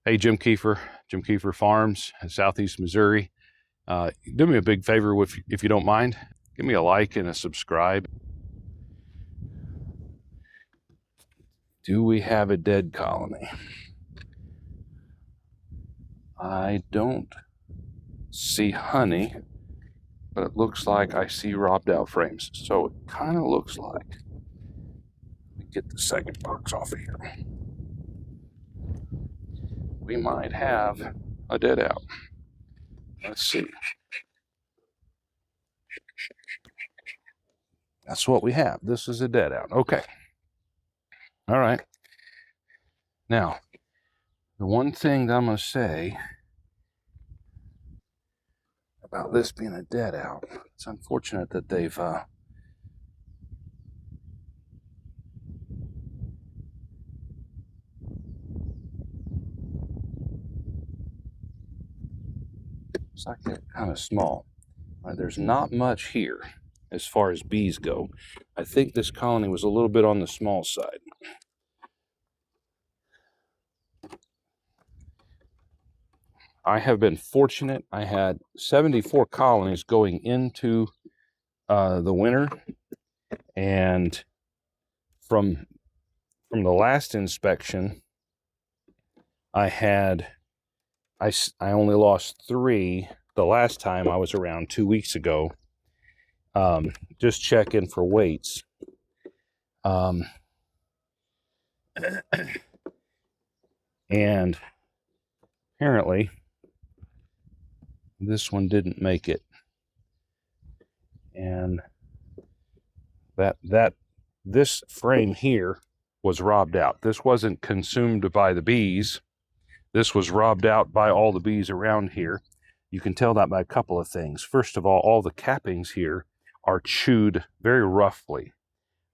Hey, Jim Kiefer Farms in Southeast Missouri. Do me a big favor if you don't mind. Give me a like and a subscribe. Do we have a dead colony? I don't see honey, but it looks like I see robbed out frames. So it kind of looks like, let me get the second box off of here. We might have a dead out. Let's see. That's what we have. This is a dead out. Okay. All right. Now, the one thing that I'm going to say about this being a dead out, it's unfortunate that they've it's like they're kind of small. There's not much here as far as bees go. I think this colony was a little bit on the small side. I have been fortunate. I had 74 colonies going into the winter, and from the last inspection, I only lost 3. The last time I was around 2 weeks ago, just checking for weights. And apparently this one didn't make it, and this frame here was robbed out. This wasn't consumed by the bees. This was robbed out by all the bees around here. You can tell that by a couple of things. First of all the cappings here are chewed very roughly.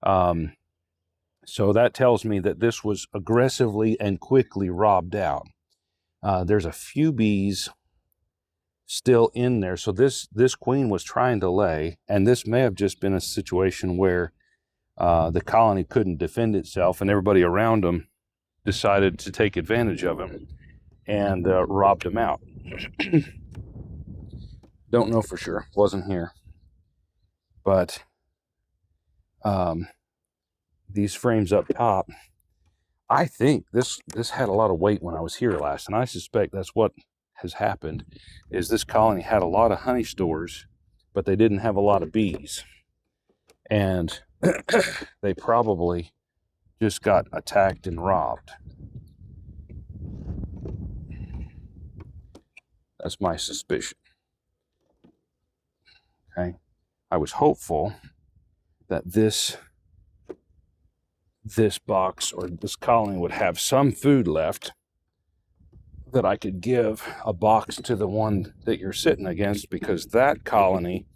So that tells me that this was aggressively and quickly robbed out. There's a few bees still in there. So this queen was trying to lay, and this may have just been a situation where the colony couldn't defend itself, and everybody around them decided to take advantage of him and robbed him out. Don't know for sure. Wasn't here. But these frames up top, I think this had a lot of weight when I was here last, and I suspect that's what has happened, is this colony had a lot of honey stores, but they didn't have a lot of bees. And they probably just got attacked and robbed. That's my suspicion. Okay. I was hopeful that this box or this colony would have some food left, that I could give a box to the one that you're sitting against, because that colony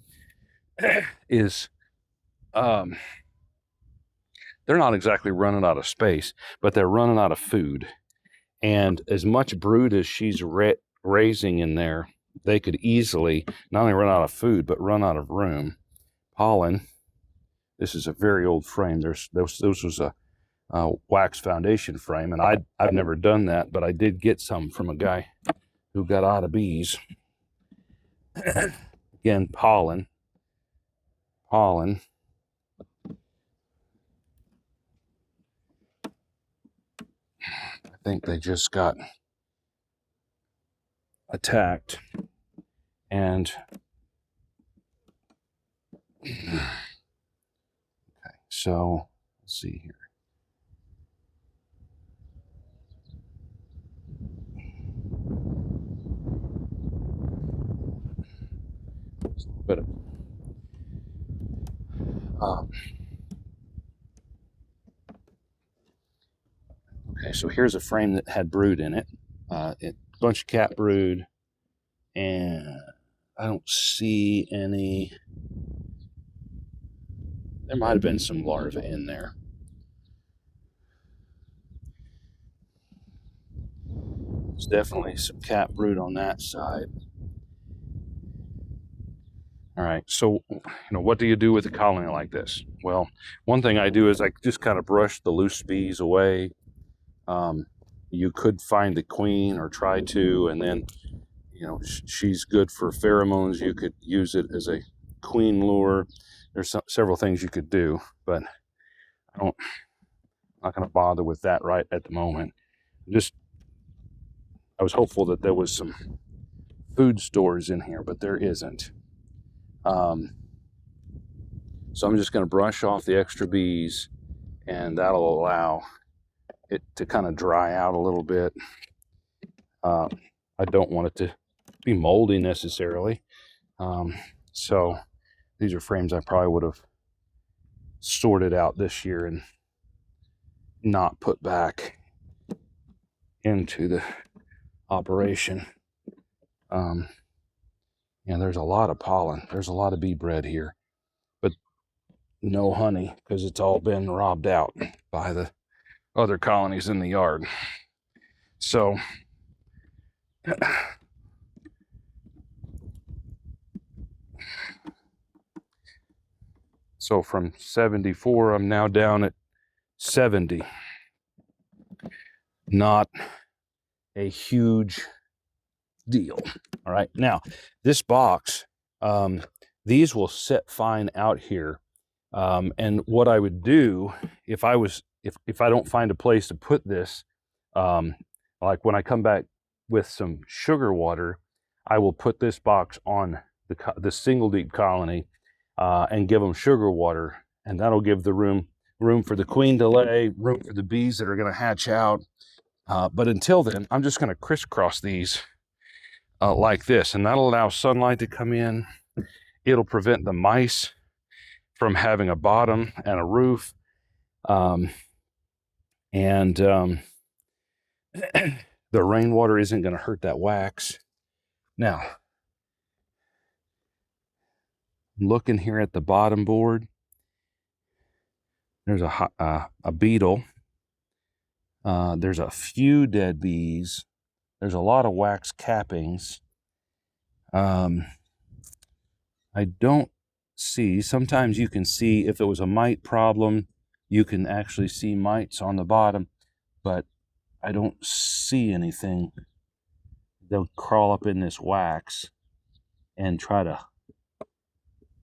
is they're not exactly running out of space, but they're running out of food. And as much brood as she's raising in there, they could easily not only run out of food, but run out of room. Pollen. This is a very old frame. This was a wax foundation frame, and I've never done that, but I did get some from a guy who got out of bees. Again, pollen. I think they just got attacked, and okay, so let's see here. There's a little bit of okay, so here's a frame that had brood in it. A bunch of cat brood, and I don't see any. There might have been some larvae in there. There's definitely some cat brood on that side. All right, so what do you do with a colony like this? Well, one thing I do is I just kind of brush the loose bees away. you could find the queen or try to, and then, you know, she's good for pheromones. You could use it as a queen lure. There's several things you could do, but I'm not going to bother with that right at the moment. I was hopeful that there was some food stores in here, but there isn't. So I'm just going to brush off the extra bees, and that'll allow it to kind of dry out a little bit. I don't want it to be moldy necessarily. So these are frames I probably would have sorted out this year and not put back into the operation. Yeah, there's a lot of pollen. There's a lot of bee bread here, but no honey because it's all been robbed out by the other colonies in the yard. So from 74, I'm now down at 70. Not a huge deal. All right, now this box, these will sit fine out here. And what I would do if I don't find a place to put this, like when I come back with some sugar water, I will put this box on the single deep colony and give them sugar water, and that'll give the room for the queen to lay, room for the bees that are going to hatch out. But until then, I'm just going to crisscross these like this, and that'll allow sunlight to come in. It'll prevent the mice from having a bottom and a roof. The rainwater isn't going to hurt that wax. Now, looking here at the bottom board, there's a beetle. There's a few dead bees. There's a lot of wax cappings. I don't see, sometimes you can see if it was a mite problem, you can actually see mites on the bottom, but I don't see anything. They'll crawl up in this wax and try to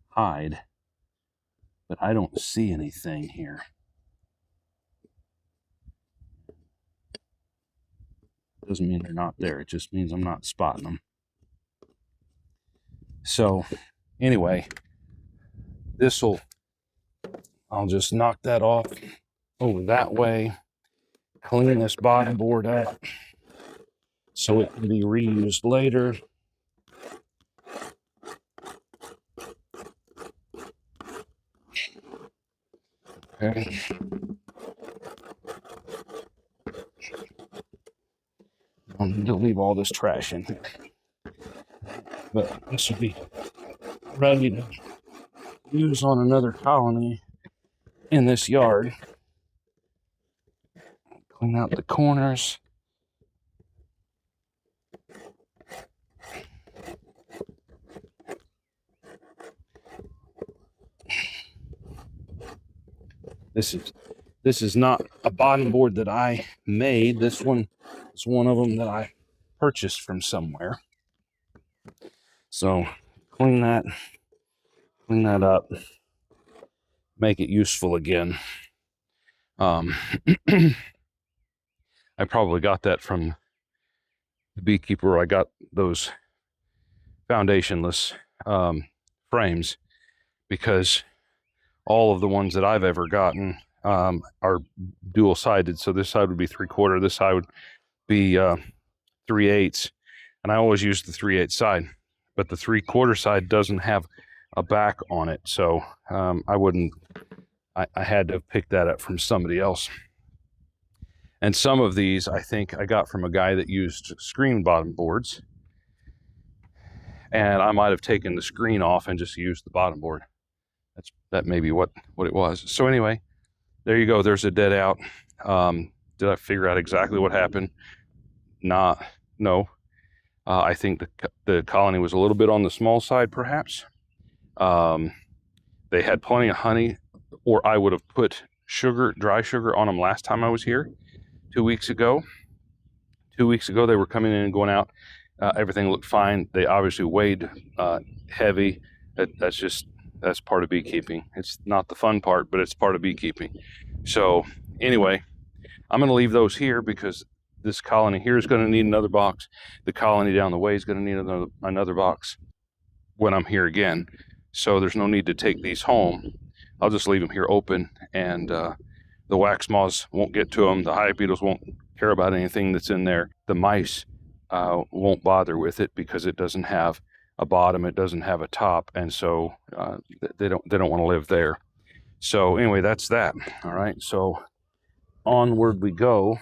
hide, but I don't see anything here. Doesn't mean they're not there. It just means I'm not spotting them. So anyway, I'll just knock that off over that way, clean this bottom board up so it can be reused later. Okay. I don't need to leave all this trash in here, but this will be ready to use on another colony in this yard. Clean out the corners. This is not a bottom board that I made. This one is one of them that I purchased from somewhere. So clean that up, make it useful again. I probably got that from the beekeeper. I got those foundationless frames, because all of the ones that I've ever gotten are dual-sided. So this side would be 3/4, this side would be 3/8, and I always use the 3/8 side, but the 3/4 side doesn't have a back on it, so I had to pick that up from somebody else. And some of these I think I got from a guy that used screen bottom boards, and I might have taken the screen off and just used the bottom board. That may be what it was. So anyway, there you go. There's a dead out. Did I figure out exactly what happened? No. I think the colony was a little bit on the small side, perhaps. They had plenty of honey, or I would have put dry sugar on them last time I was here 2 weeks ago. 2 weeks ago, they were coming in and going out. Everything looked fine. They obviously weighed heavy. That's part of beekeeping. It's not the fun part, but it's part of beekeeping. So anyway, I'm going to leave those here because this colony here is going to need another box. The colony down the way is going to need another box when I'm here again. So there's no need to take these home. I'll just leave them here open, and the wax moths won't get to them. The hive beetles won't care about anything that's in there. The mice won't bother with it because it doesn't have a bottom, it doesn't have a top, and so they don't want to live there. So anyway, that's that. All right, so onward we go.